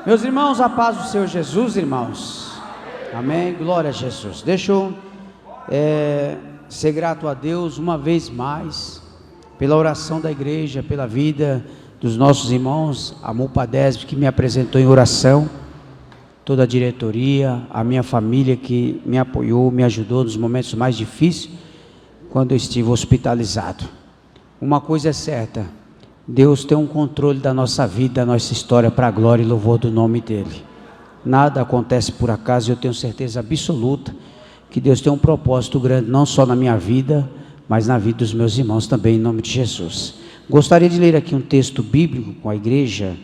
Meus irmãos, a paz do Senhor Jesus, irmãos. Amém, glória a Jesus. Deixa eu ser grato a Deus uma vez mais, pela oração da igreja, pela vida dos nossos irmãos, a MUPADESB que me apresentou em oração, toda a diretoria, a minha família que me apoiou, me ajudou nos momentos mais difíceis, quando eu estive hospitalizado. Uma coisa é certa, Deus tem um controle da nossa vida, da nossa história, para a glória e louvor do nome dEle. Nada acontece por acaso, eu tenho certeza absoluta que Deus tem um propósito grande, não só na minha vida, mas na vida dos meus irmãos também, em nome de Jesus. Gostaria de ler aqui um texto bíblico com a igreja,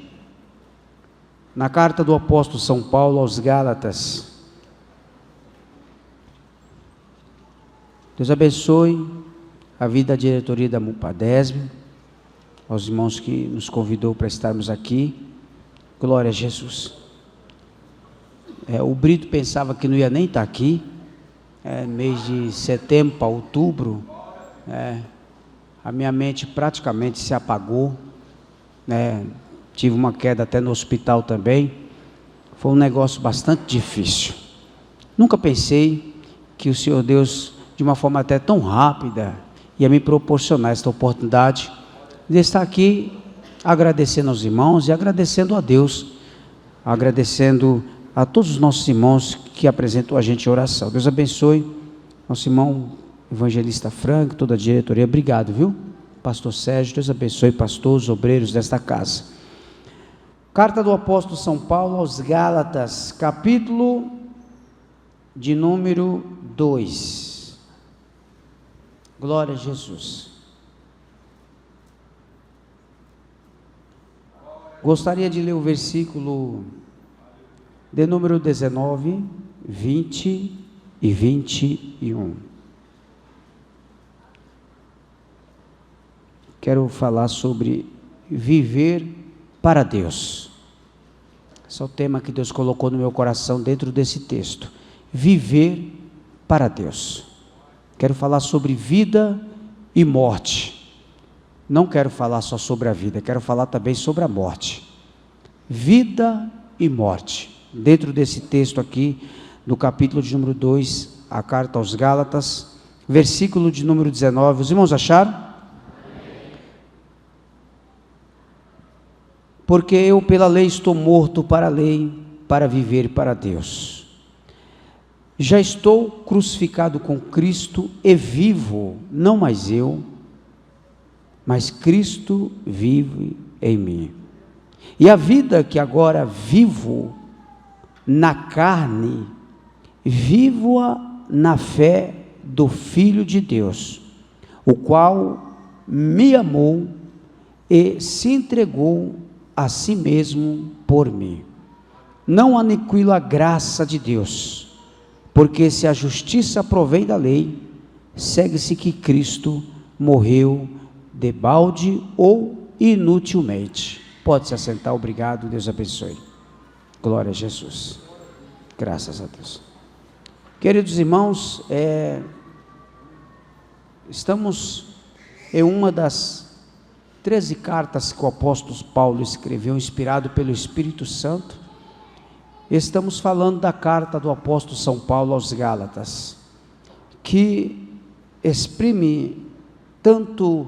na carta do apóstolo São Paulo aos Gálatas. Deus abençoe a vida da diretoria da MUPADESB, aos irmãos que nos convidou para estarmos aqui. Glória a Jesus. O Brito pensava que não ia nem estar aqui, mês de setembro para outubro, a minha mente praticamente se apagou, tive uma queda até no hospital também, foi um negócio bastante difícil. Nunca pensei que o Senhor Deus, de uma forma até tão rápida, ia me proporcionar esta oportunidade de estar aqui agradecendo aos irmãos e agradecendo a Deus, agradecendo a todos os nossos irmãos que apresentam a gente em oração. Deus abençoe nosso irmão evangelista Franco, toda a diretoria. Obrigado, viu? Pastor Sérgio, Deus abençoe pastores, obreiros desta casa. Carta do apóstolo São Paulo aos Gálatas, capítulo de número 2. Glória a Jesus. Gostaria de ler o versículo de número 19, 20 e 21. Quero falar sobre viver para Deus. Esse é o tema que Deus colocou no meu coração dentro desse texto. Viver para Deus. Quero falar sobre vida e morte. Não quero falar só sobre a vida, quero falar também sobre a morte. Vida e morte. Dentro desse texto aqui, do capítulo de número 2, a carta aos Gálatas, versículo de número 19. Os irmãos acharam? Porque eu pela lei estou morto para a lei, para viver para Deus. Já estou crucificado com Cristo e vivo, não mais eu, mas Cristo vive em mim. E a vida que agora vivo na carne, vivo-a na fé do Filho de Deus, o qual me amou e se entregou a si mesmo por mim. Não aniquilo a graça de Deus, porque se a justiça provém da lei, segue-se que Cristo morreu debalde ou inutilmente. Pode se assentar, obrigado, Deus abençoe. Glória a Jesus. Graças a Deus. Queridos irmãos, estamos em uma das 13 cartas que o apóstolo Paulo escreveu, inspirado pelo Espírito Santo. Estamos falando da carta do apóstolo São Paulo aos Gálatas, que exprime tanto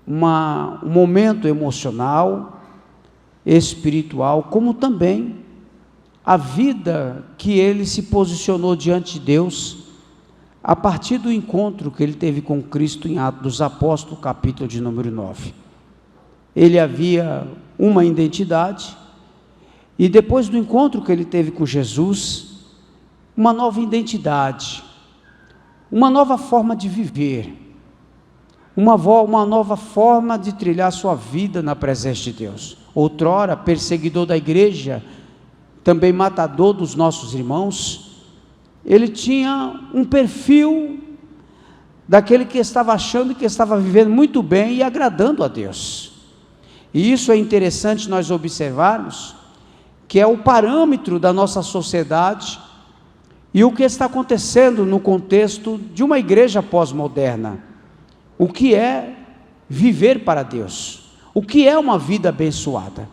um momento emocional, espiritual, como também a vida que ele se posicionou diante de Deus, a partir do encontro que ele teve com Cristo em Atos dos Apóstolos, capítulo de número 9. Ele havia uma identidade, e depois do encontro que ele teve com Jesus, uma nova identidade, uma nova forma de viver, uma nova forma de trilhar sua vida na presença de Deus. Outrora perseguidor da igreja, também matador dos nossos irmãos, ele tinha um perfil daquele que estava achando que estava vivendo muito bem e agradando a Deus. E isso é interessante nós observarmos, que é o parâmetro da nossa sociedade e o que está acontecendo no contexto de uma igreja pós-moderna. O que é viver para Deus? O que é uma vida abençoada?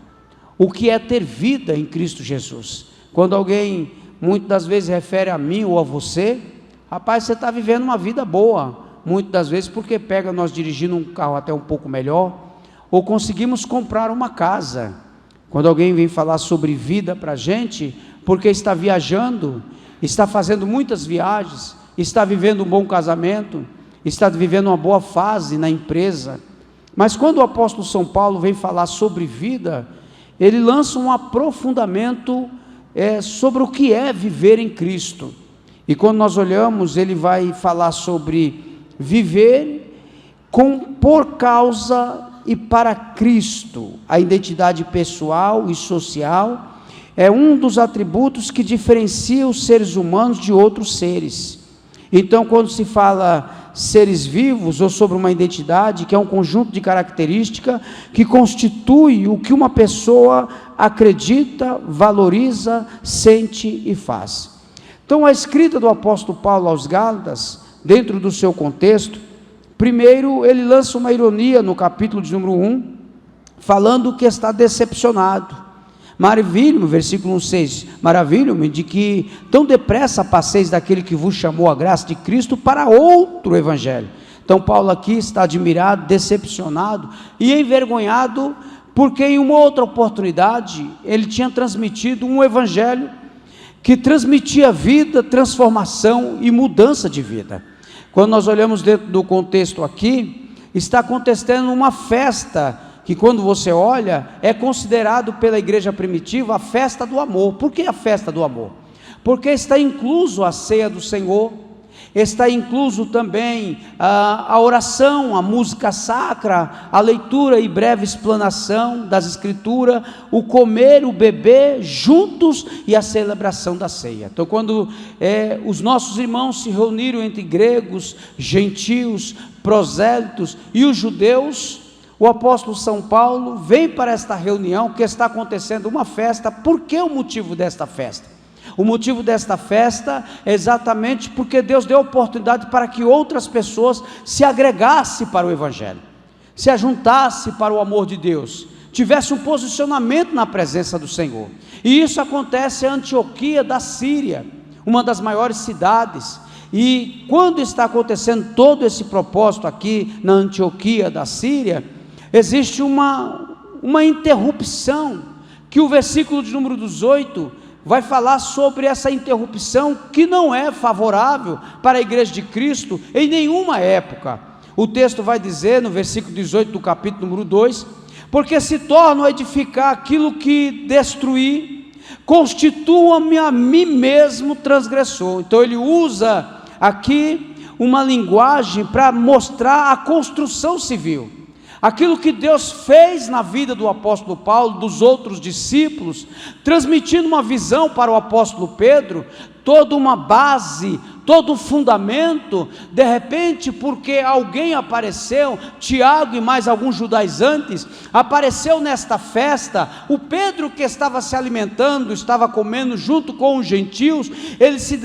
o que é ter vida em Cristo Jesus. Quando alguém, muitas das vezes, refere a mim ou a você, rapaz, você está vivendo uma vida boa, muitas das vezes porque pega nós dirigindo um carro até um pouco melhor, ou conseguimos comprar uma casa. Quando alguém vem falar sobre vida para a gente, porque está viajando, está fazendo muitas viagens, está vivendo um bom casamento, está vivendo uma boa fase na empresa. Mas quando o apóstolo São Paulo vem falar sobre vida, ele lança um aprofundamento sobre o que é viver em Cristo. E quando nós olhamos, ele vai falar sobre viver por causa e para Cristo. A identidade pessoal e social é um dos atributos que diferencia os seres humanos de outros seres. Então, quando se fala seres vivos, ou sobre uma identidade, que é um conjunto de características que constitui o que uma pessoa acredita, valoriza, sente e faz. Então, a escrita do apóstolo Paulo aos Gálatas, dentro do seu contexto, primeiro ele lança uma ironia no capítulo de número 1, falando que está decepcionado. Maravilho-me, versículo 6, maravilho-me de que tão depressa passeis daquele que vos chamou a graça de Cristo para outro evangelho. Então Paulo aqui está admirado, decepcionado e envergonhado, porque em uma outra oportunidade ele tinha transmitido um evangelho que transmitia vida, transformação e mudança de vida. Quando nós olhamos dentro do contexto aqui, está acontecendo uma festa, que quando você olha, é considerado pela igreja primitiva a festa do amor. Por que a festa do amor? Porque está incluso a ceia do Senhor, está incluso também a oração, a música sacra, a leitura e breve explanação das escrituras, o comer, o beber juntos e a celebração da ceia. Então, quando os nossos irmãos se reuniram entre gregos, gentios, prosélitos e os judeus, o apóstolo São Paulo vem para esta reunião que está acontecendo uma festa. Por que o motivo desta festa? O motivo desta festa é exatamente porque Deus deu oportunidade para que outras pessoas se agregassem para o evangelho, se ajuntassem para o amor de Deus, tivesse um posicionamento na presença do Senhor. E isso acontece em Antioquia da Síria, uma das maiores cidades. E quando está acontecendo todo esse propósito aqui na Antioquia da Síria, existe uma interrupção, que o versículo de número 18 vai falar sobre essa interrupção, que não é favorável para a igreja de Cristo em nenhuma época. O texto vai dizer no versículo 18 do capítulo número 2, porque se tornam a edificar aquilo que destruí, constituam-me a mim mesmo transgressor. Então ele usa aqui uma linguagem para mostrar a construção civil, aquilo que Deus fez na vida do apóstolo Paulo, dos outros discípulos, transmitindo uma visão para o apóstolo Pedro, toda uma base, todo um fundamento. De repente, porque alguém apareceu, Tiago e mais alguns judaizantes, apareceu nesta festa, o Pedro, que estava se alimentando, estava comendo junto com os gentios, ele se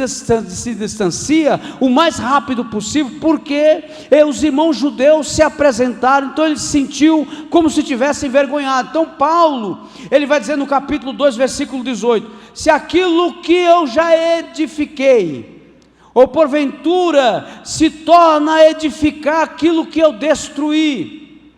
distancia o mais rápido possível, porque os irmãos judeus se apresentaram. Então ele se sentiu como se tivesse envergonhado. Então Paulo, ele vai dizer no capítulo 2, versículo 18, se aquilo que eu já edifiquei, ou porventura se torna a edificar aquilo que eu destruí,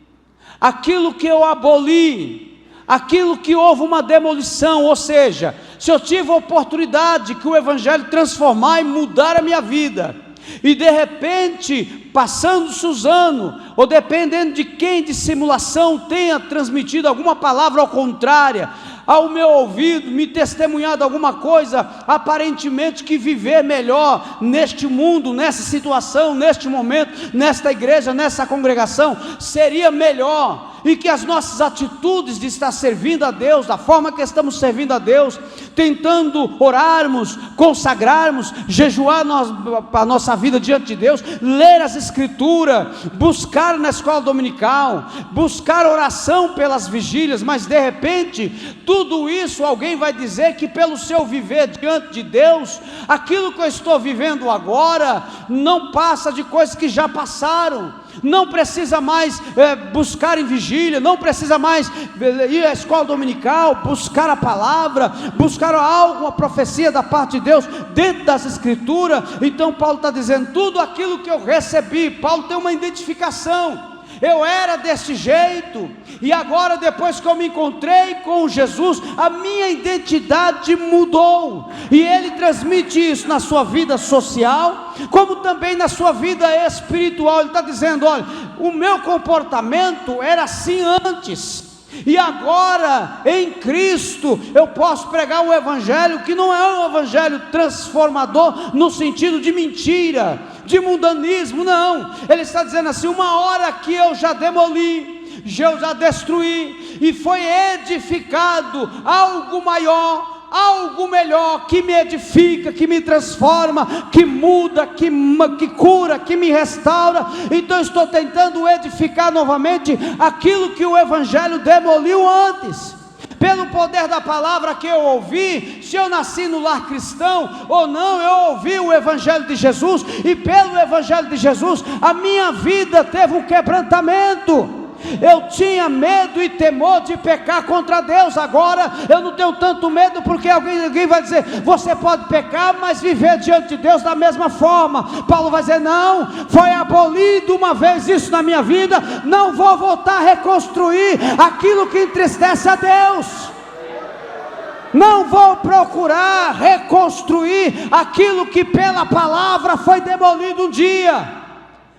aquilo que eu aboli, aquilo que houve uma demolição, ou seja, se eu tive a oportunidade que o evangelho transformar e mudar a minha vida, e de repente, passando-se os anos, ou dependendo de quem de simulação tenha transmitido alguma palavra ao contrário, ao meu ouvido, me testemunhado alguma coisa, aparentemente que viver melhor neste mundo, nessa situação, neste momento, nesta igreja, nessa congregação, seria melhor, e que as nossas atitudes de estar servindo a Deus, da forma que estamos servindo a Deus, tentando orarmos, consagrarmos, jejuar a nossa vida diante de Deus, ler as escrituras, buscar na escola dominical, buscar oração pelas vigílias, mas de repente, tudo isso alguém vai dizer que pelo seu viver diante de Deus, aquilo que eu estou vivendo agora, não passa de coisas que já passaram. não precisa mais buscar em vigília, não precisa mais ir à escola dominical, buscar a palavra, buscar algo, a profecia da parte de Deus dentro das Escrituras. Então Paulo está dizendo, tudo aquilo que eu recebi. Paulo tem uma identificação. Eu era desse jeito, e agora, depois que eu me encontrei com Jesus, a minha identidade mudou. E ele transmite isso na sua vida social, como também na sua vida espiritual. Ele está dizendo, olha, o meu comportamento era assim antes, e agora em Cristo eu posso pregar um evangelho que não é um evangelho transformador no sentido de mentira, de mundanismo, não. Ele está dizendo assim, uma hora que eu já demoli, eu já destruí, e foi edificado algo maior, algo melhor, que me edifica, que me transforma, que muda, que cura, que me restaura. Então eu estou tentando edificar novamente aquilo que o evangelho demoliu antes. Pelo poder da palavra que eu ouvi, se eu nasci no lar cristão ou não, eu ouvi o evangelho de Jesus, e pelo evangelho de Jesus a minha vida teve um quebrantamento. Eu tinha medo e temor de pecar contra Deus. Agora eu não tenho tanto medo, porque alguém vai dizer, você pode pecar, mas viver diante de Deus da mesma forma. Paulo vai dizer, não, foi abolido uma vez isso na minha vida, não vou voltar a reconstruir aquilo que entristece a Deus. Não vou procurar reconstruir aquilo que pela palavra foi demolido um dia.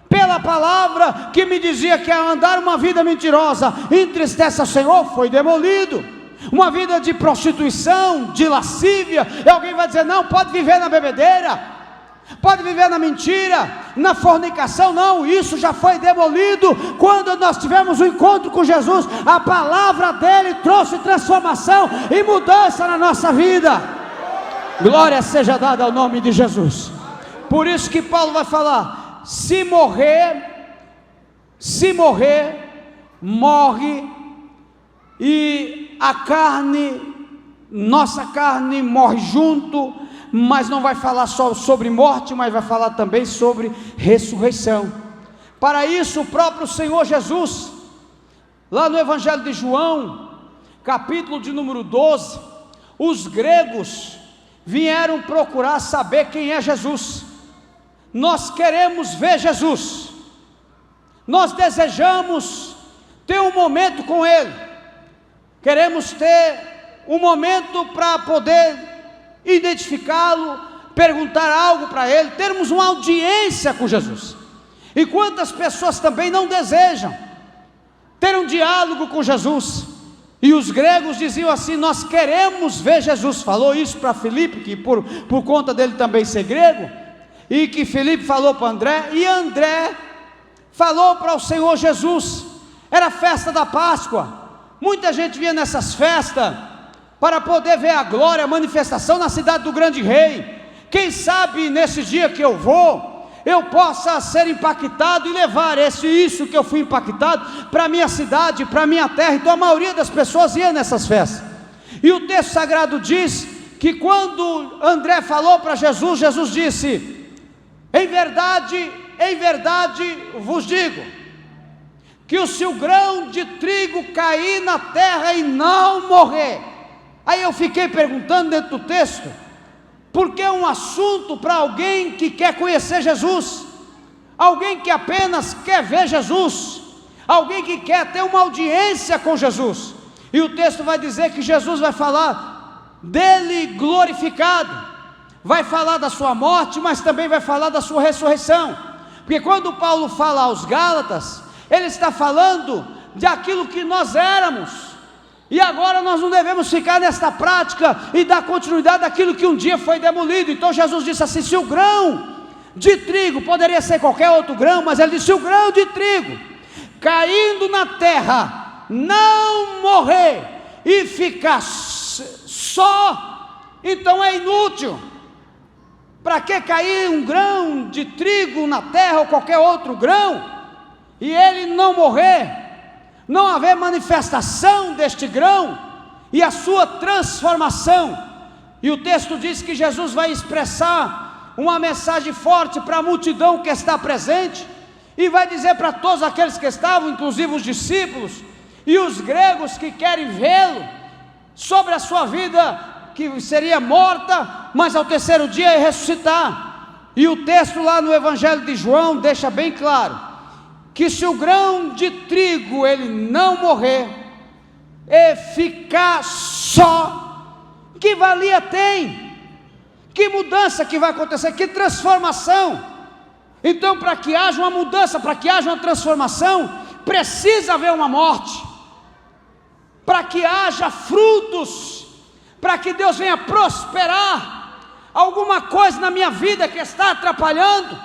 Pela palavra que me dizia que andar uma vida mentirosa entristece ao Senhor, foi demolido. Uma vida de prostituição, de lascívia, e alguém vai dizer, não, pode viver na bebedeira, pode viver na mentira, na fornicação. Não, isso já foi demolido. Quando nós tivemos um encontro com Jesus, a palavra dele trouxe transformação e mudança na nossa vida. Glória seja dada ao nome de Jesus. Por isso que Paulo vai falar, se morrer, morre, e a carne, nossa carne morre junto, mas não vai falar só sobre morte, mas vai falar também sobre ressurreição. Para isso o próprio Senhor Jesus, lá no Evangelho de João, capítulo de número 12, os gregos vieram procurar saber quem é Jesus. Nós queremos ver Jesus, nós desejamos ter um momento com Ele, queremos ter um momento para poder identificá-lo, perguntar algo para Ele, termos uma audiência com Jesus. E quantas pessoas também não desejam ter um diálogo com Jesus? E os gregos diziam assim, nós queremos ver Jesus. Falou isso para Filipe, que por conta dele também ser grego, e que Filipe falou para André, e André falou para o Senhor Jesus. Era festa da Páscoa, muita gente vinha nessas festas para poder ver a glória, a manifestação na cidade do grande rei. Quem sabe nesse dia que eu vou, eu possa ser impactado e levar isso que eu fui impactado para a minha cidade, para a minha terra. Então a maioria das pessoas ia nessas festas, e o texto sagrado diz que quando André falou para Jesus, Jesus disse, em verdade vos digo, que se o grão de trigo cair na terra e não morrer. Aí eu fiquei perguntando dentro do texto, porque é um assunto para alguém que quer conhecer Jesus, alguém que apenas quer ver Jesus, alguém que quer ter uma audiência com Jesus. E o texto vai dizer que Jesus vai falar dele glorificado, vai falar da sua morte, mas também vai falar da sua ressurreição. Porque quando Paulo fala aos Gálatas, ele está falando de aquilo que nós éramos, e agora nós não devemos ficar nesta prática e dar continuidade àquilo que um dia foi demolido. Então Jesus disse assim, se o grão de trigo, poderia ser qualquer outro grão, mas ele disse, se o grão de trigo caindo na terra não morrer e ficar só, então é inútil. Para que cair um grão de trigo na terra ou qualquer outro grão, e ele não morrer, não haver manifestação deste grão e a sua transformação? E o texto diz que Jesus vai expressar uma mensagem forte para a multidão que está presente, e vai dizer para todos aqueles que estavam, inclusive os discípulos e os gregos que querem vê-lo, sobre a sua vida que seria morta, mas ao terceiro dia ia ressuscitar. E o texto lá no Evangelho de João deixa bem claro, que se o grão de trigo ele não morrer, e ficar só, que valia tem? Que mudança que vai acontecer? Que transformação? Então, para que haja uma mudança, para que haja uma transformação, precisa haver uma morte, para que haja frutos, para que Deus venha prosperar alguma coisa na minha vida que está atrapalhando.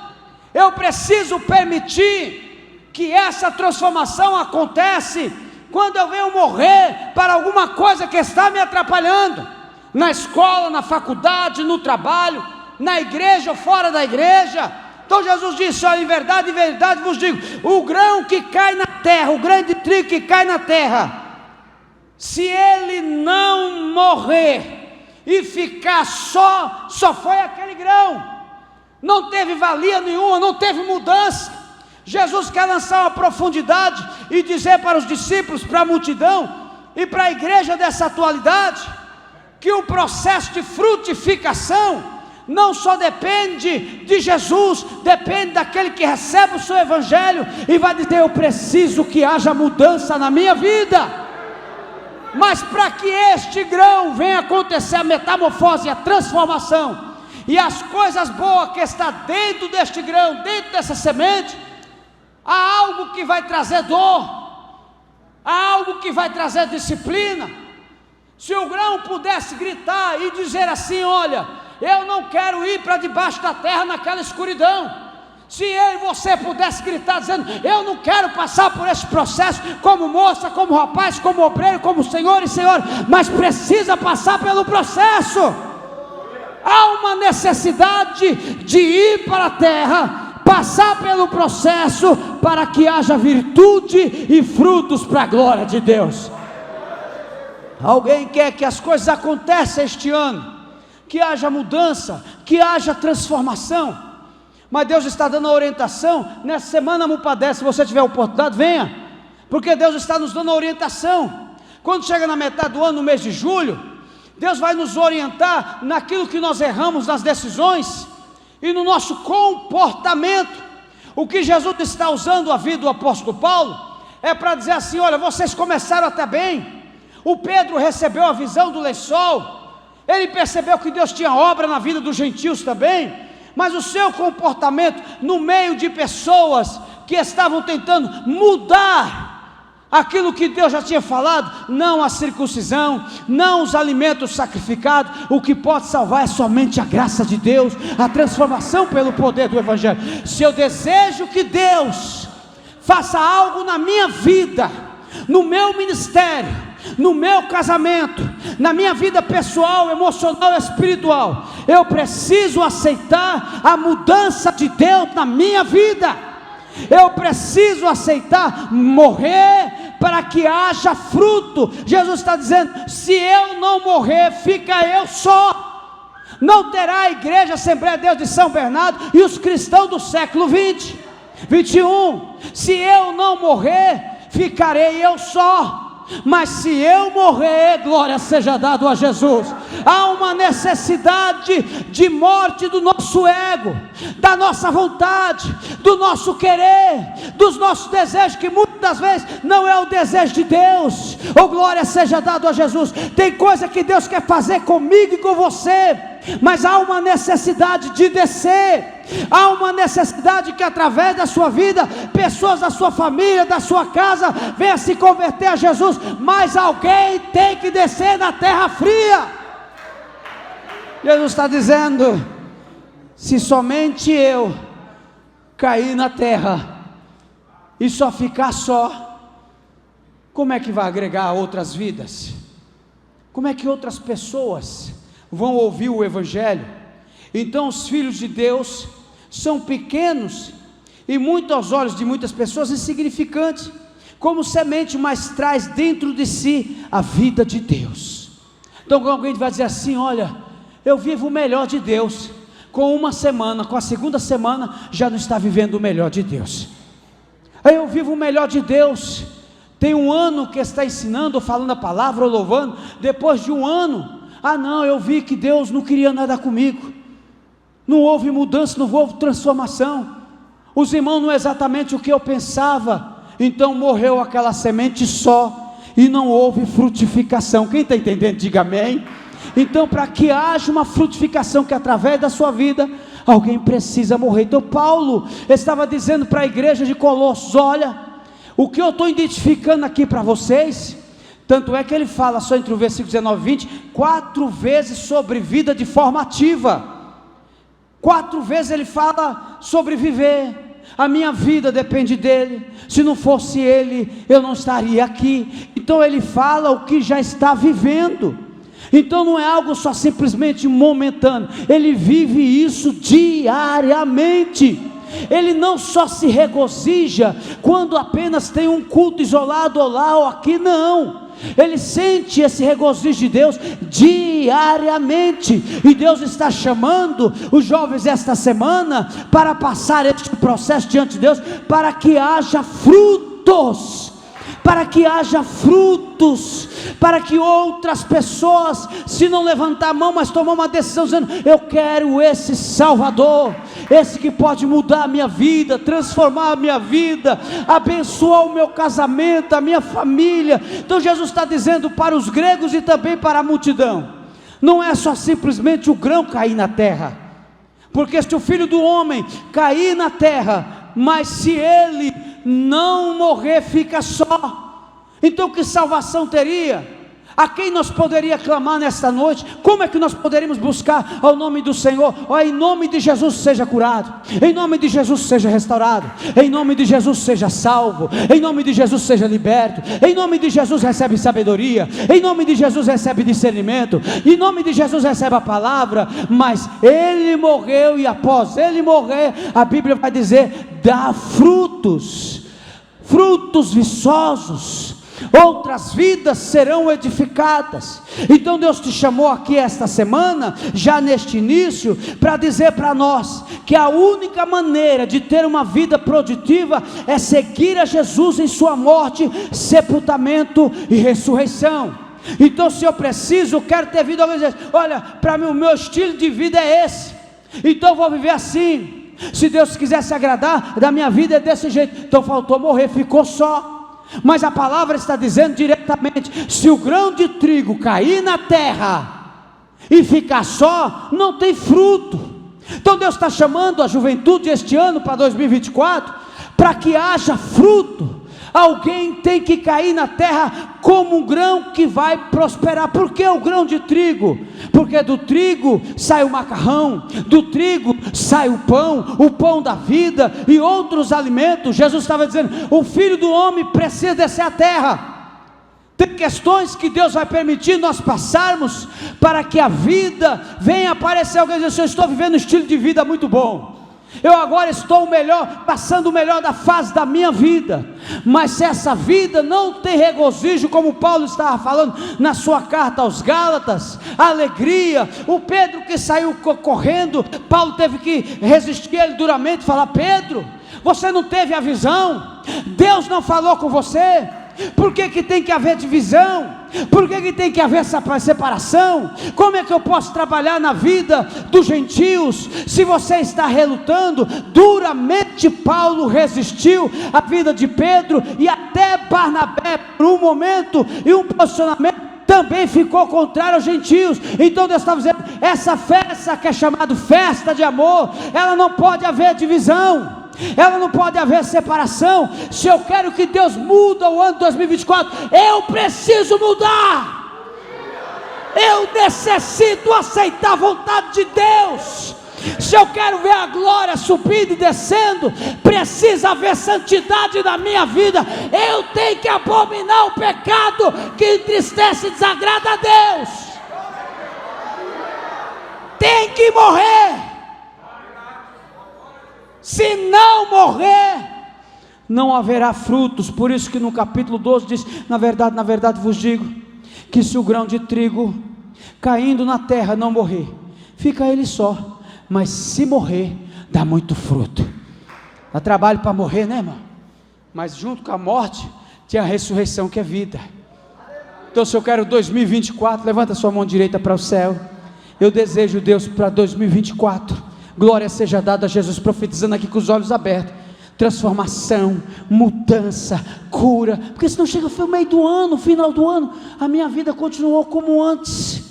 Eu preciso permitir que essa transformação acontece quando eu venho morrer para alguma coisa que está me atrapalhando, na escola, na faculdade, no trabalho, na igreja ou fora da igreja. Então Jesus disse: olha, em verdade vos digo, o grão que cai na terra, o grão de trigo que cai na terra, se ele não morrer e ficar só foi aquele grão, não teve valia nenhuma, não teve mudança. Jesus quer lançar uma profundidade e dizer para os discípulos, para a multidão e para a igreja dessa atualidade, que o processo de frutificação não só depende de Jesus, depende daquele que recebe o seu evangelho e vai dizer: eu preciso que haja mudança na minha vida. Mas para que este grão venha acontecer a metamorfose, a transformação, e as coisas boas que está dentro deste grão, dentro dessa semente, há algo que vai trazer dor, há algo que vai trazer disciplina. Se o grão pudesse gritar e dizer assim: olha, eu não quero ir para debaixo da terra naquela escuridão, se eu e você pudesse gritar dizendo: eu não quero passar por esse processo como moça, como rapaz, como obreiro, como senhor e senhora, mas precisa passar pelo processo. Há uma necessidade de ir para a terra, passar pelo processo, para que haja virtude e frutos para a glória de Deus. Alguém quer que as coisas aconteçam este ano, que haja mudança, que haja transformação, mas Deus está dando a orientação. Nessa semana Mupadé, se você tiver oportunidade, venha, porque Deus está nos dando a orientação. Quando chega na metade do ano, no mês de julho, Deus vai nos orientar naquilo que nós erramos nas decisões e no nosso comportamento. O que Jesus está usando a vida do apóstolo Paulo é para dizer assim: olha, vocês começaram até bem. O Pedro recebeu a visão do lençol, ele percebeu que Deus tinha obra na vida dos gentios também, mas o seu comportamento no meio de pessoas que estavam tentando mudar aquilo que Deus já tinha falado, não a circuncisão, não os alimentos sacrificados, o que pode salvar é somente a graça de Deus, a transformação pelo poder do evangelho. Se eu desejo que Deus faça algo na minha vida, no meu ministério, no meu casamento, na minha vida pessoal, emocional e espiritual, eu preciso aceitar a mudança de Deus na minha vida. Eu preciso aceitar morrer para que haja fruto. Jesus está dizendo: se eu não morrer, fica eu só. Não terá a igreja Assembleia de Deus de São Bernardo e os cristãos do século 20, 21. Se eu não morrer, ficarei eu só. Mas se eu morrer, glória seja dada a Jesus. Há uma necessidade de morte do nosso ego, da nossa vontade, do nosso querer, dos nossos desejos, que muitas vezes não é o desejo de Deus. Oh, glória seja dada a Jesus. Tem coisa que Deus quer fazer comigo e com você, mas há uma necessidade de descer. Há uma necessidade que através da sua vida, pessoas da sua família, da sua casa, venham se converter a Jesus, mas alguém tem que descer na terra fria. Jesus está dizendo: se somente eu cair na terra e só ficar só, como é que vai agregar outras vidas? Como é que outras pessoas vão ouvir o evangelho? Então os filhos de Deus são pequenos e muito aos olhos de muitas pessoas insignificantes, como semente, mas traz dentro de si a vida de Deus. Então alguém vai dizer assim: olha, eu vivo o melhor de Deus, com uma semana, com a segunda semana já não está vivendo o melhor de Deus. eu vivo o melhor de Deus. Tem um ano que está ensinando, ou falando a palavra, ou louvando, depois de um ano, não, eu vi que Deus não queria nada comigo, não houve mudança, não houve transformação, os irmãos não é exatamente o que eu pensava, então morreu aquela semente só, e não houve frutificação. Quem está entendendo, diga amém. Então, para que haja uma frutificação, que através da sua vida, alguém precisa morrer. Então Paulo estava dizendo para a igreja de Colossos: olha, o que eu estou identificando aqui para vocês, tanto é que ele fala só entre o versículo 19 e 20, 4 vezes sobre vida de forma ativa, 4 vezes ele fala sobre viver. A minha vida depende dele, se não fosse ele, eu não estaria aqui. Então ele fala o que já está vivendo. Então não é algo só simplesmente momentâneo, ele vive isso diariamente. Ele não só se regozija quando apenas tem um culto isolado ou lá ou aqui, não. Ele sente esse regozijo de Deus diariamente, e Deus está chamando os jovens esta semana para passar este processo diante de Deus, para que haja frutos, para que haja frutos, para que outras pessoas, se não levantar a mão, mas tomar uma decisão dizendo: eu quero esse Salvador, esse que pode mudar a minha vida, transformar a minha vida, abençoar o meu casamento, a minha família. Então Jesus está dizendo para os gregos e também para a multidão: não é só simplesmente o grão cair na terra, porque se o Filho do Homem cair na terra, mas se ele não morrer, fica só. Então que salvação teria? A quem nós poderíamos clamar nesta noite? Como é que nós poderíamos buscar ao nome do Senhor? Em nome de Jesus seja curado, em nome de Jesus seja restaurado, em nome de Jesus seja salvo, em nome de Jesus seja liberto, em nome de Jesus recebe sabedoria, em nome de Jesus recebe discernimento, em nome de Jesus recebe a palavra. Mas ele morreu, e após ele morrer, a Bíblia vai dizer: dá frutos, frutos viçosos, outras vidas serão edificadas. Então Deus te chamou aqui esta semana, já neste início, para dizer para nós que a única maneira de ter uma vida produtiva é seguir a Jesus em sua morte, sepultamento e ressurreição. Então, se eu preciso, quero ter vida, alguém diz: olha, para mim o meu estilo de vida é esse, então eu vou viver assim. Se Deus quiser se agradar da minha vida, é desse jeito. Então faltou morrer, ficou só. Mas a palavra está dizendo diretamente: se o grão de trigo cair na terra e ficar só, não tem fruto. Então Deus está chamando a juventude este ano, para 2024, para que haja fruto. Alguém tem que cair na terra como um grão que vai prosperar. Por que o grão de trigo? Porque do trigo sai o macarrão, do trigo sai o pão da vida e outros alimentos. Jesus estava dizendo: o Filho do Homem precisa descer à terra. Tem questões que Deus vai permitir nós passarmos, para que a vida venha aparecer. Alguém diz assim: eu estou vivendo um estilo de vida muito bom, eu agora estou o melhor, passando o melhor da fase da minha vida. Mas se essa vida não tem regozijo, como Paulo estava falando na sua carta aos Gálatas, alegria, o Pedro que saiu correndo, Paulo teve que resistir ele duramente, falar: Pedro, você não teve a visão? Deus não falou com você? Por que tem que haver divisão? Por que tem que haver essa separação? Como é que eu posso trabalhar na vida dos gentios, se você está relutando? Duramente Paulo resistiu à vida de Pedro, e até Barnabé, por um momento e um posicionamento, também ficou contrário aos gentios. Então Deus estava dizendo: essa festa que é chamada festa de amor, ela não pode haver divisão, ela não pode haver separação. Se eu quero que Deus mude o ano 2024, eu preciso mudar, eu necessito aceitar a vontade de Deus. Se eu quero ver a glória subindo e descendo, precisa haver santidade na minha vida. Eu tenho que abominar o pecado que entristece e desagrada a Deus. Tem que morrer. Se não morrer, não haverá frutos. Por isso que no capítulo 12 diz: na verdade vos digo, que se o grão de trigo caindo na terra não morrer, fica ele só, mas se morrer, dá muito fruto. Dá trabalho para morrer, né, irmão? mas junto com a morte tinha a ressurreição, que é vida. Então, se eu quero 2024, levanta sua mão direita para o céu. Eu desejo, Deus, para 2024, glória seja dada a Jesus, profetizando aqui com os olhos abertos, transformação, mudança, cura, porque senão chega o meio do ano, final do ano, a minha vida continuou como antes,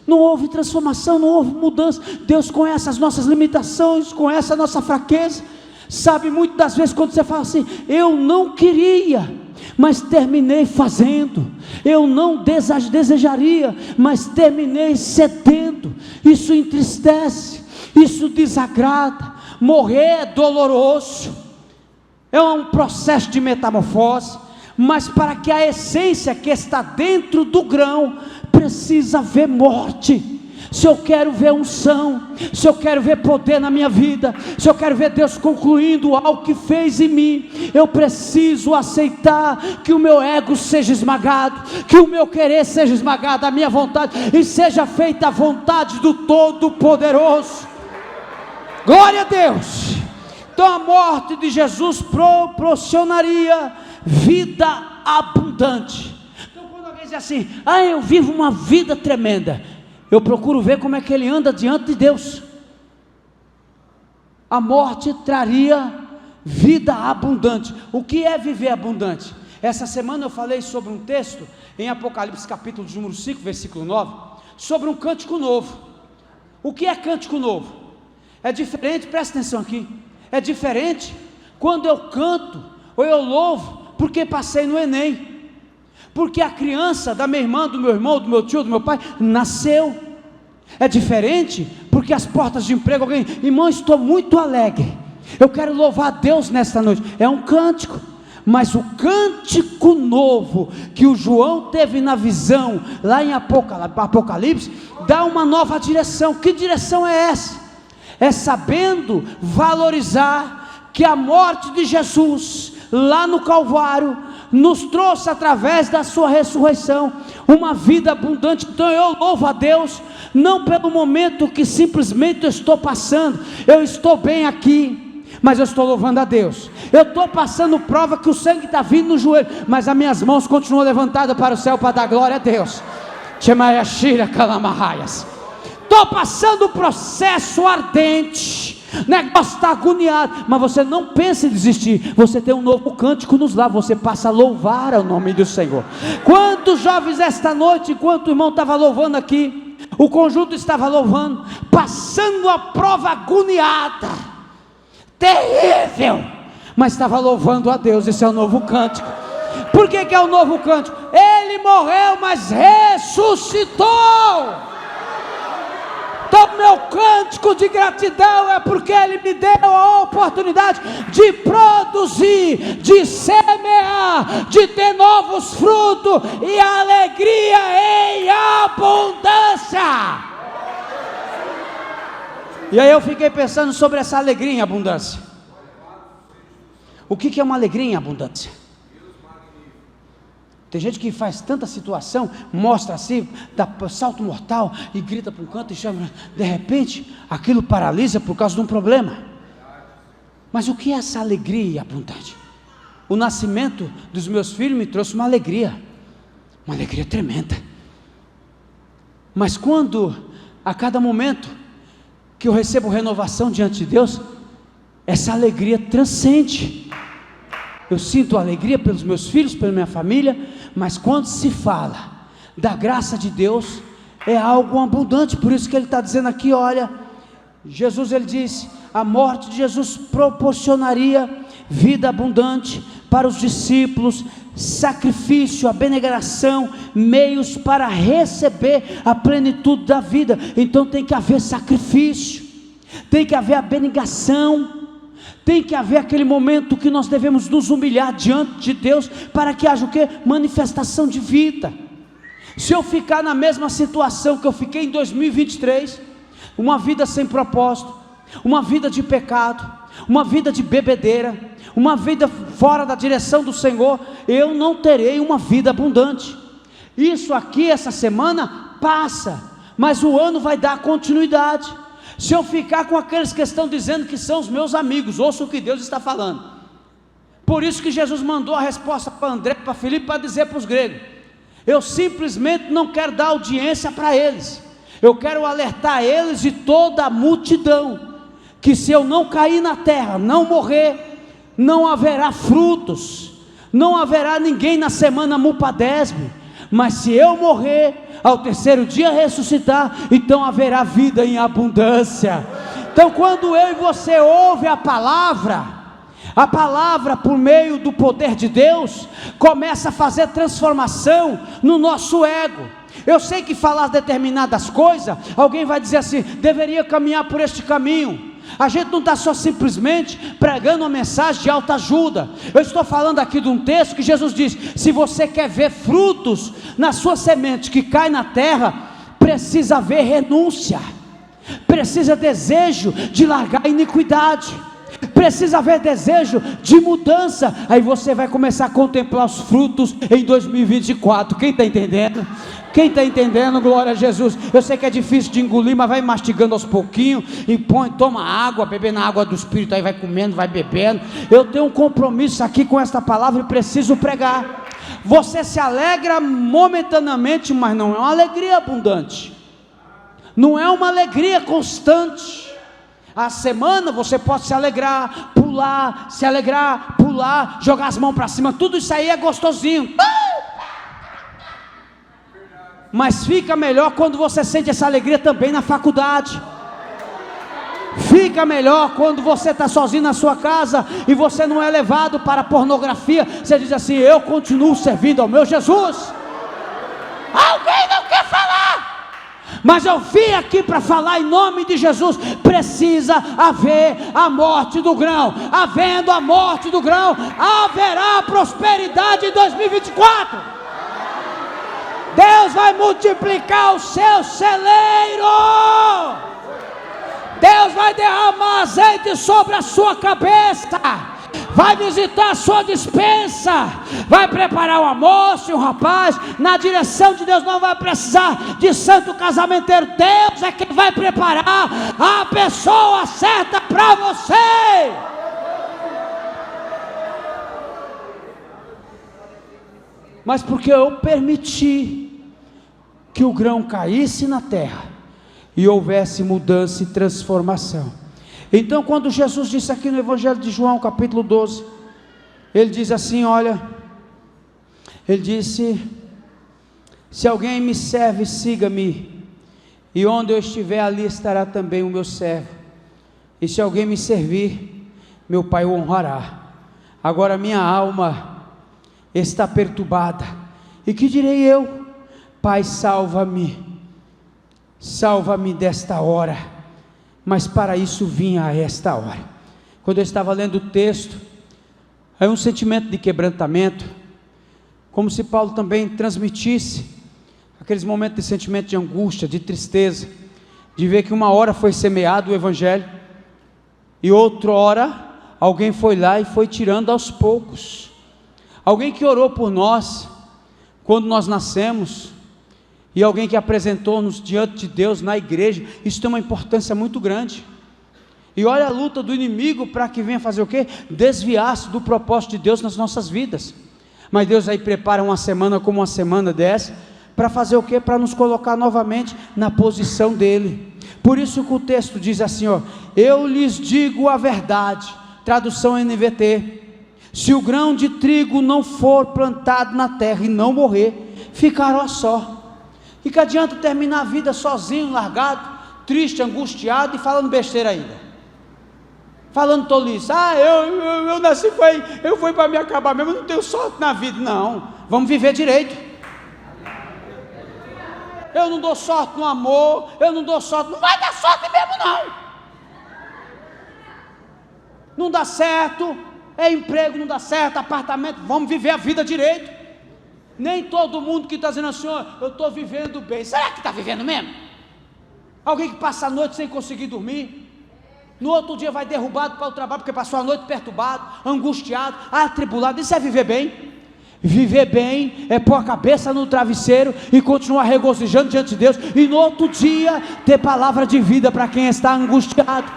não houve transformação, não houve mudança. Deus conhece as nossas limitações, conhece a nossa fraqueza, sabe muito das vezes quando você fala assim, eu não queria, mas terminei fazendo, eu não desejaria, mas terminei cedendo. Isso entristece, isso desagrada. Morrer é doloroso, é um processo de metamorfose, mas para que a essência que está dentro do grão, precisa haver morte. Se eu quero ver unção, se eu quero ver poder na minha vida, se eu quero ver Deus concluindo algo que fez em mim, eu preciso aceitar que o meu ego seja esmagado, que o meu querer seja esmagado, a minha vontade, e seja feita a vontade do Todo-Poderoso. Glória a Deus. Então a morte de Jesus proporcionaria vida abundante. Então quando alguém diz assim, eu vivo uma vida tremenda, eu procuro ver como é que ele anda diante de Deus. A morte traria vida abundante. O que é viver abundante? Essa semana eu falei sobre um texto em Apocalipse capítulo de número 5, versículo 9, sobre um cântico novo. O que é cântico novo? É diferente, presta atenção aqui, é diferente quando eu canto ou eu louvo porque passei no Enem, porque a criança da minha irmã, do meu irmão, do meu tio, do meu pai, nasceu. É diferente porque as portas de emprego, alguém, irmão, estou muito alegre, eu quero louvar a Deus nesta noite, é um cântico. Mas o cântico novo que o João teve na visão, lá em Apocalipse, dá uma nova direção. Que direção é essa? É sabendo valorizar que a morte de Jesus lá no Calvário nos trouxe através da sua ressurreição uma vida abundante. Então eu louvo a Deus não pelo momento que simplesmente eu estou passando, eu estou bem aqui, mas eu estou louvando a Deus. Eu estou passando prova que o sangue está vindo no joelho, mas as minhas mãos continuam levantadas para o céu para dar glória a Deus. Estou passando o processo ardente, o negócio está agoniado, mas você não pensa em desistir. Você tem um novo cântico nos lábios, você passa a louvar o nome do Senhor. Quantos jovens esta noite, enquanto o irmão estava louvando aqui, o conjunto estava louvando, passando a prova agoniada, terrível, mas estava louvando a Deus. Esse é o novo cântico. Por que é o novo cântico? Ele morreu, mas ressuscitou. Então meu cântico de gratidão é porque Ele me deu a oportunidade de produzir, de semear, de ter novos frutos e alegria em abundância. E aí eu fiquei pensando sobre essa alegria em abundância. O que é uma alegria em abundância? Tem gente que faz tanta situação, mostra assim, dá salto mortal e grita para um canto e chama, de repente aquilo paralisa por causa de um problema. Mas o que é essa alegria abundante? O nascimento dos meus filhos me trouxe uma alegria tremenda. Mas quando a cada momento que eu recebo renovação diante de Deus, essa alegria transcende. Eu sinto alegria pelos meus filhos, pela minha família, mas quando se fala da graça de Deus, é algo abundante. Por isso que ele está dizendo aqui, olha, Jesus, ele disse, a morte de Jesus proporcionaria vida abundante para os discípulos, sacrifício, abnegação, meios para receber a plenitude da vida. Então tem que haver sacrifício, tem que haver abnegação, tem que haver aquele momento que nós devemos nos humilhar diante de Deus, para que haja o quê? Manifestação de vida. Se eu ficar na mesma situação que eu fiquei em 2023, uma vida sem propósito, uma vida de pecado, uma vida de bebedeira, uma vida fora da direção do Senhor, eu não terei uma vida abundante. Isso aqui, essa semana, passa, mas o ano vai dar continuidade. Se eu ficar com aqueles que estão dizendo que são os meus amigos, ouça o que Deus está falando. Por isso que Jesus mandou a resposta para André, para Filipe, para dizer para os gregos: eu simplesmente não quero dar audiência para eles, eu quero alertar eles e toda a multidão, que se eu não cair na terra, não morrer, não haverá frutos, não haverá ninguém na semana mupadésime, mas se eu morrer, ao terceiro dia ressuscitar, então haverá vida em abundância. Então quando eu e você ouve a palavra por meio do poder de Deus, começa a fazer transformação no nosso ego. Eu sei que falar determinadas coisas, alguém vai dizer assim: deveria caminhar por este caminho. A gente não está só simplesmente pregando uma mensagem de autoajuda. Eu estou falando aqui de um texto que Jesus diz: se você quer ver frutos na sua semente que cai na terra, precisa haver renúncia, precisa desejo de largar a iniquidade, precisa haver desejo de mudança. Aí você vai começar a contemplar os frutos em 2024. Quem está entendendo? Quem está entendendo? Glória a Jesus. Eu sei que é difícil de engolir, mas vai mastigando aos pouquinhos, e toma água, bebendo a água do Espírito, aí vai comendo, vai bebendo. Eu tenho um compromisso aqui com esta palavra e preciso pregar. Você se alegra momentaneamente, mas não é uma alegria abundante, não é uma alegria constante. A semana você pode se alegrar, pular, jogar as mãos para cima, tudo isso aí é gostosinho, mas fica melhor quando você sente essa alegria também na faculdade. Fica melhor quando você está sozinho na sua casa e você não é levado para a pornografia. Você diz assim: eu continuo servindo ao meu Jesus. Alguém não quer falar, mas eu vim aqui para falar em nome de Jesus. Precisa haver a morte do grão. Havendo a morte do grão, haverá prosperidade em 2024. Deus vai multiplicar o seu celeiro. Deus vai derramar azeite sobre a sua cabeça, vai visitar a sua despensa, vai preparar o almoço e o rapaz. Na direção de Deus não vai precisar de santo casamenteiro. Deus é quem vai preparar a pessoa certa para você. Mas porque eu permiti que o grão caísse na terra e houvesse mudança e transformação. Então quando Jesus disse aqui no Evangelho de João, capítulo 12, ele diz assim, olha, ele disse: se alguém me serve, siga-me, e onde eu estiver, ali estará também o meu servo, e se alguém me servir, meu Pai o honrará. Agora minha alma está perturbada, e que direi eu? Pai, salva-me desta hora. Mas para isso vinha a esta hora. Quando eu estava lendo o texto, aí um sentimento de quebrantamento, como se Paulo também transmitisse aqueles momentos de sentimento de angústia, de tristeza, de ver que uma hora foi semeado o Evangelho, e outra hora alguém foi lá e foi tirando aos poucos. Alguém que orou por nós quando nós nascemos, e alguém que apresentou-nos diante de Deus na igreja. Isso tem uma importância muito grande. E olha a luta do inimigo para que venha fazer o quê? Desviar-se do propósito de Deus nas nossas vidas. Mas Deus aí prepara uma semana como uma semana dessa, para fazer o quê? Para nos colocar novamente na posição dele. Por isso que o texto diz assim, ó: eu lhes digo a verdade, tradução NVT: se o grão de trigo não for plantado na terra e não morrer, ficará só. E que adianta terminar a vida sozinho, largado, triste, angustiado e falando besteira ainda, falando tolice. Eu nasci, eu fui para me acabar mesmo, eu não tenho sorte na vida. Não, vamos viver direito. Eu não dou sorte no amor, eu não dou sorte, não vai dar sorte mesmo não. Não dá certo, emprego não dá certo, apartamento, vamos viver a vida direito. Nem todo mundo que está dizendo assim, ó, eu estou vivendo bem. Será que está vivendo mesmo? Alguém que passa a noite sem conseguir dormir, no outro dia vai derrubado para o trabalho, porque passou a noite perturbado, angustiado, atribulado. Isso é viver bem? Viver bem é pôr a cabeça no travesseiro e continuar regozijando diante de Deus, e no outro dia ter palavra de vida para quem está angustiado,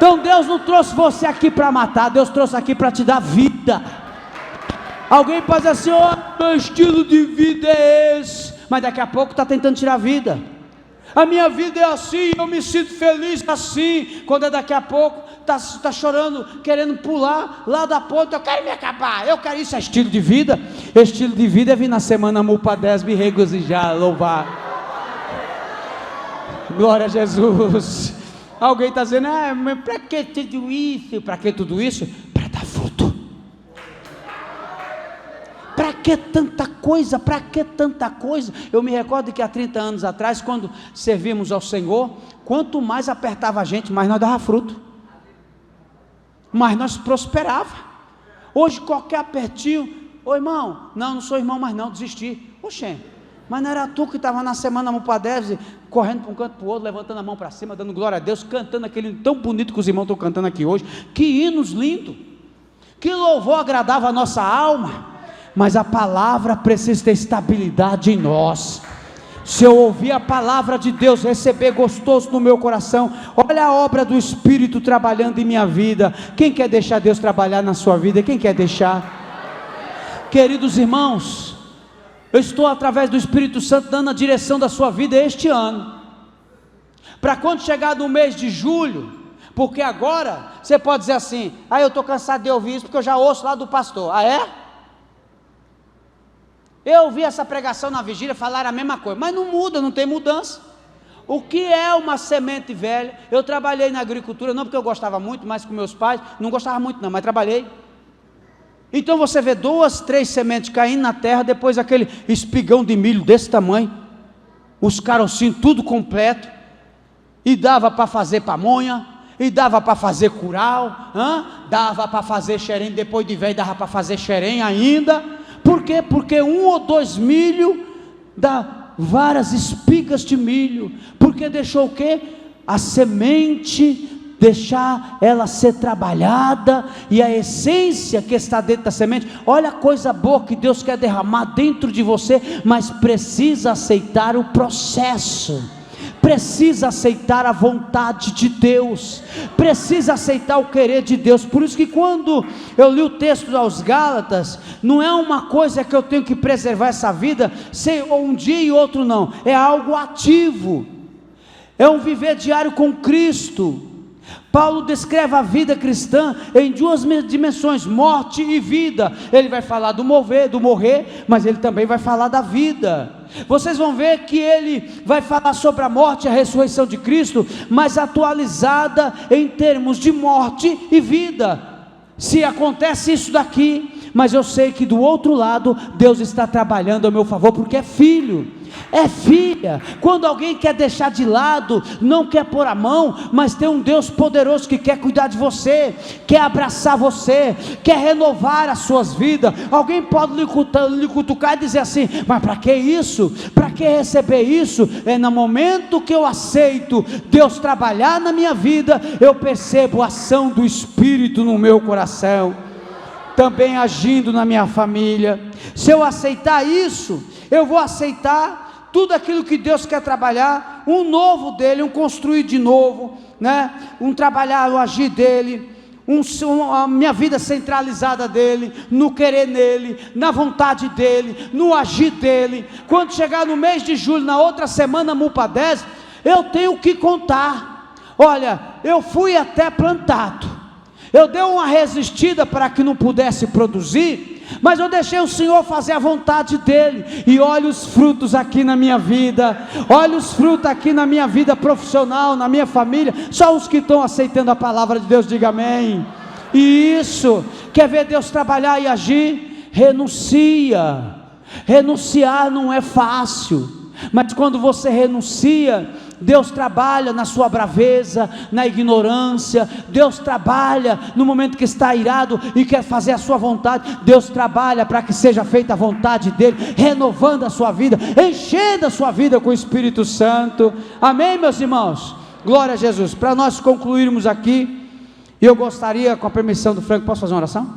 Então Deus não trouxe você aqui para matar, Deus trouxe aqui para te dar vida. Alguém pode dizer assim: ó, meu estilo de vida é esse, mas daqui a pouco está tentando tirar a vida. A minha vida é assim, eu me sinto feliz assim, quando é daqui a pouco, está chorando, querendo pular lá da ponta, eu quero me acabar, eu quero. Isso é estilo de vida? Estilo de vida é vir na semana Mupa-10, me regozijar, louvar. Glória a Jesus. Alguém está dizendo: ah, mas para que tudo isso? Para que tudo isso? Para dar fruto. Para que tanta coisa? Para que tanta coisa? Eu me recordo que há 30 anos atrás, quando servimos ao Senhor, quanto mais apertava a gente, mais nós dava fruto, mais nós prosperava. Hoje qualquer apertinho: ô irmão, não sou irmão mais não, desisti. Oxê, mas não era tu que estava na semana Mupa-10, correndo para um canto para o outro, levantando a mão para cima, dando glória a Deus, cantando aquele tão bonito que os irmãos estão cantando aqui hoje, que hinos lindos, que louvor agradava a nossa alma. Mas a palavra precisa ter estabilidade em nós. Se eu ouvir a palavra de Deus, receber gostoso no meu coração, olha a obra do Espírito trabalhando em minha vida. Quem quer deixar Deus trabalhar na sua vida? Quem quer deixar? Queridos irmãos, eu estou através do Espírito Santo dando a direção da sua vida este ano, para quando chegar no mês de julho, porque agora você pode dizer assim: ah, eu estou cansado de ouvir isso, porque eu já ouço lá do pastor. Ah, é? Eu ouvi essa pregação na vigília, falaram a mesma coisa, mas não muda, não tem mudança. O que é uma semente velha? Eu trabalhei na agricultura, não porque eu gostava muito, mas com meus pais, não gostava muito não, mas trabalhei. Então você vê 2, 3 sementes caindo na terra, depois aquele espigão de milho desse tamanho, os carocinhos tudo completo, e dava para fazer pamonha, e dava para fazer curau, dava para fazer xerém, depois de velho dava para fazer xerém ainda. Por quê? Porque 1 ou 2 milho dá várias espigas de milho, porque deixou o quê? A semente, deixar ela ser trabalhada, e a essência que está dentro da semente. Olha a coisa boa que Deus quer derramar dentro de você, mas precisa aceitar o processo, precisa aceitar a vontade de Deus, precisa aceitar o querer de Deus. Por isso que quando eu li o texto aos Gálatas, não é uma coisa que eu tenho que preservar essa vida, um dia e outro não, é algo ativo, é um viver diário com Cristo. Paulo descreve a vida cristã em 2 dimensões, morte e vida. Ele vai falar do morrer, mas ele também vai falar da vida. Vocês vão ver que ele vai falar sobre a morte e a ressurreição de Cristo, mas atualizada em termos de morte e vida. Se acontece isso daqui, mas eu sei que do outro lado Deus está trabalhando a meu favor, porque é filho, é filha. Quando alguém quer deixar de lado, não quer pôr a mão, mas tem um Deus poderoso que quer cuidar de você, quer abraçar você, quer renovar as suas vidas. Alguém pode lhe cutucar e dizer assim: mas para que isso? Para que receber isso? É no momento que eu aceito Deus trabalhar na minha vida, eu percebo a ação do Espírito no meu coração, também agindo na minha família. Se eu aceitar isso, eu vou aceitar tudo aquilo que Deus quer trabalhar, um novo dele, um construir de novo, né? Um trabalhar, o agir dele, a minha vida centralizada dele, no querer nele, na vontade dele, no agir dele. Quando chegar no mês de julho, na outra semana Mupa-10, eu tenho que contar: olha, eu fui até plantado, eu dei uma resistida para que não pudesse produzir, mas eu deixei o Senhor fazer a vontade dele, e olha os frutos aqui na minha vida, olha os frutos aqui na minha vida profissional, na minha família. Só os que estão aceitando a palavra de Deus, diga amém. E isso, quer ver Deus trabalhar e agir? Renuncia. Renunciar não é fácil, mas quando você renuncia, Deus trabalha na sua braveza, na ignorância. Deus trabalha no momento que está irado e quer fazer a sua vontade. Deus trabalha para que seja feita a vontade dele, renovando a sua vida, enchendo a sua vida com o Espírito Santo. Amém, meus irmãos? Glória a Jesus. Para nós concluirmos aqui, eu gostaria, com a permissão do Franco, posso fazer uma oração?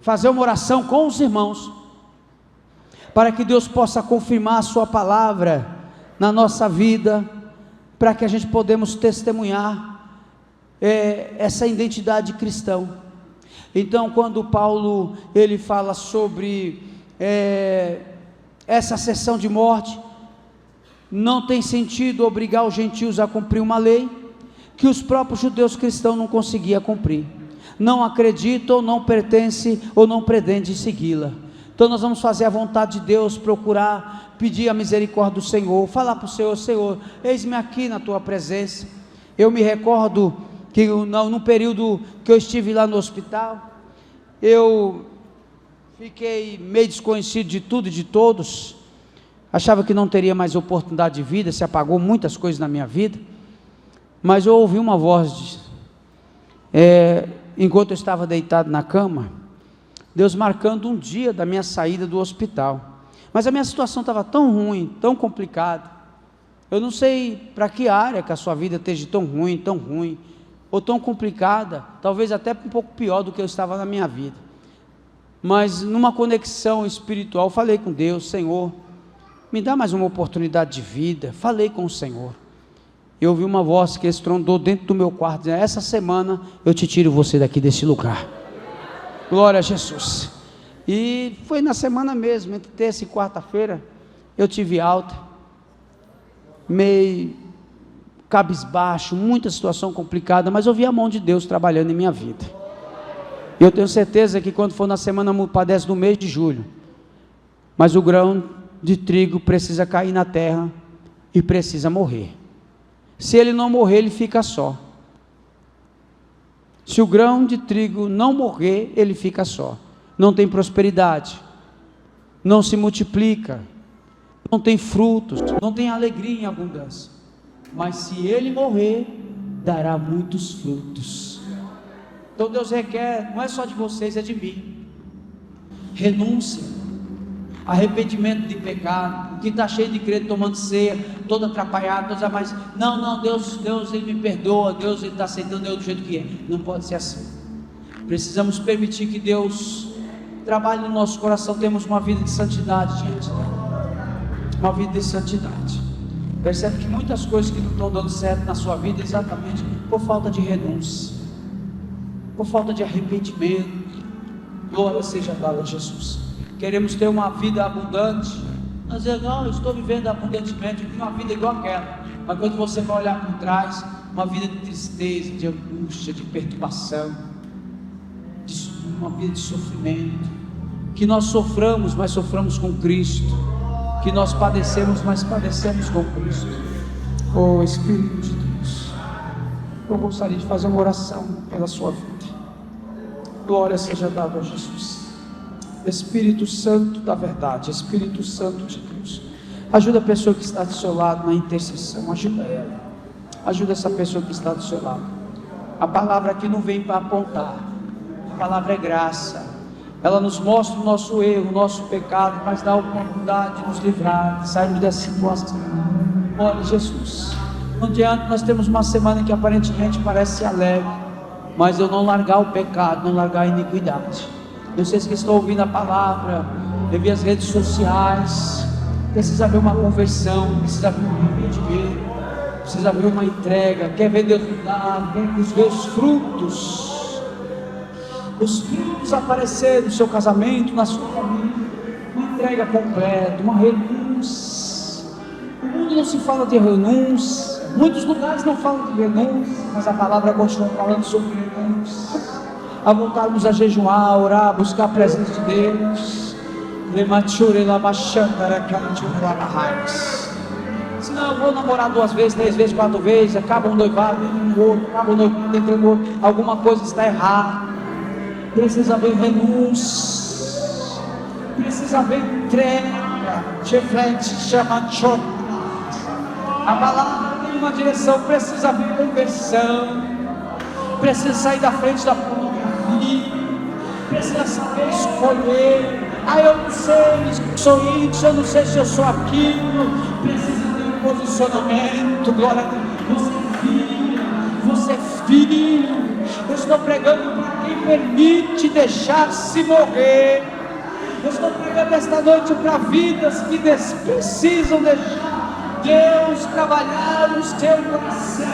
Fazer uma oração com os irmãos, para que Deus possa confirmar a sua palavra na nossa vida, para que a gente podemos testemunhar essa identidade cristã. Então, quando Paulo ele fala sobre essa sessão de morte, não tem sentido obrigar os gentios a cumprir uma lei que os próprios judeus cristãos não conseguiam cumprir, não acreditam, não pertencem ou não pretendem segui-la. Então nós vamos fazer a vontade de Deus, procurar pedir a misericórdia do Senhor, falar para o Senhor: Senhor, eis-me aqui na tua presença. Eu me recordo que no período que eu estive lá no hospital, eu fiquei meio desconhecido de tudo e de todos, achava que não teria mais oportunidade de vida, se apagou muitas coisas na minha vida, mas eu ouvi uma voz, enquanto eu estava deitado na cama, Deus marcando um dia da minha saída do hospital. Mas a minha situação estava tão ruim, tão complicada. Eu não sei para que área que a sua vida esteja tão ruim, ou tão complicada, talvez até um pouco pior do que eu estava na minha vida. Mas numa conexão espiritual, falei com Deus: Senhor, me dá mais uma oportunidade de vida. Falei com o Senhor. Eu ouvi uma voz que estrondou dentro do meu quarto, dizendo: essa semana eu te tiro você daqui desse lugar. Glória a Jesus. E foi na semana mesmo, entre terça e quarta-feira, eu tive alta, meio cabisbaixo, muita situação complicada, mas eu vi a mão de Deus trabalhando em minha vida. E eu tenho certeza que quando for na semana, padece no mês de julho, mas o grão de trigo precisa cair na terra e precisa morrer. Se ele não morrer, ele fica só. Se o grão de trigo não morrer, ele fica só, não tem prosperidade, não se multiplica, não tem frutos, não tem alegria em abundância. Mas se ele morrer, dará muitos frutos. Então Deus requer, não é só de vocês, é de mim, renúncia, arrependimento de pecado. O que está cheio de crente tomando ceia, todo atrapalhado, mas não, Deus ele me perdoa, Deus ele está aceitando eu do jeito que é. Não pode ser assim. Precisamos permitir que Deus trabalhe no nosso coração. Temos uma vida de santidade diante dele, uma vida de santidade. Percebe que muitas coisas que não estão dando certo na sua vida, exatamente por falta de renúncia, por falta de arrependimento. Glória seja dada a Jesus. Queremos ter uma vida abundante, mas não, estou vivendo abundantemente, uma vida igual aquela, mas quando você vai olhar por trás, uma vida de tristeza, de angústia, de perturbação, uma vida de sofrimento, que nós soframos, mas soframos com Cristo, que nós padecemos, mas padecemos com Cristo. Oh Espírito de Deus, eu gostaria de fazer uma oração pela sua vida. Glória seja dada a Jesus. Espírito Santo da verdade, Espírito Santo de Deus, ajuda a pessoa que está do seu lado na intercessão, ajuda ela, ajuda essa pessoa que está do seu lado. A palavra aqui não vem para apontar, a palavra é graça, ela nos mostra o nosso erro, o nosso pecado, mas dá a oportunidade de nos livrar, de sairmos dessa situação. Olha Jesus, não adianta nós temos uma semana que aparentemente parece alegre, mas eu não largar o pecado, não largar a iniquidade. Vocês que estão ouvindo a palavra, via as redes sociais, precisa haver uma conversão, precisa haver um arrependimento, precisa haver uma entrega. Quer ver Deus mudar, quer ver os frutos aparecer no seu casamento, na sua família, uma entrega completa, uma renúncia. O mundo não se fala de renúncia, muitos lugares não falam de renúncia, mas a palavra continua falando sobre renúncia. A voltarmos a jejuar, a orar, a buscar a presença de Deus. Senão eu vou namorar 2 vezes, 3 vezes, 4 vezes, acaba um noivado, acaba um noivado, entra no outro, alguma coisa está errada. Precisa haver renúncia, precisa haver entrega. A palavra tem uma direção, precisa haver conversão, precisa sair da frente da pornografia, precisa saber escolher. Eu não sei se eu sou isso, eu não sei se eu sou aquilo. Precisa ter um posicionamento. Glória a Deus. Você é filho. Eu estou pregando para quem permite deixar-se morrer. Eu estou pregando esta noite para vidas que precisam deixar Deus trabalhar no seu coração.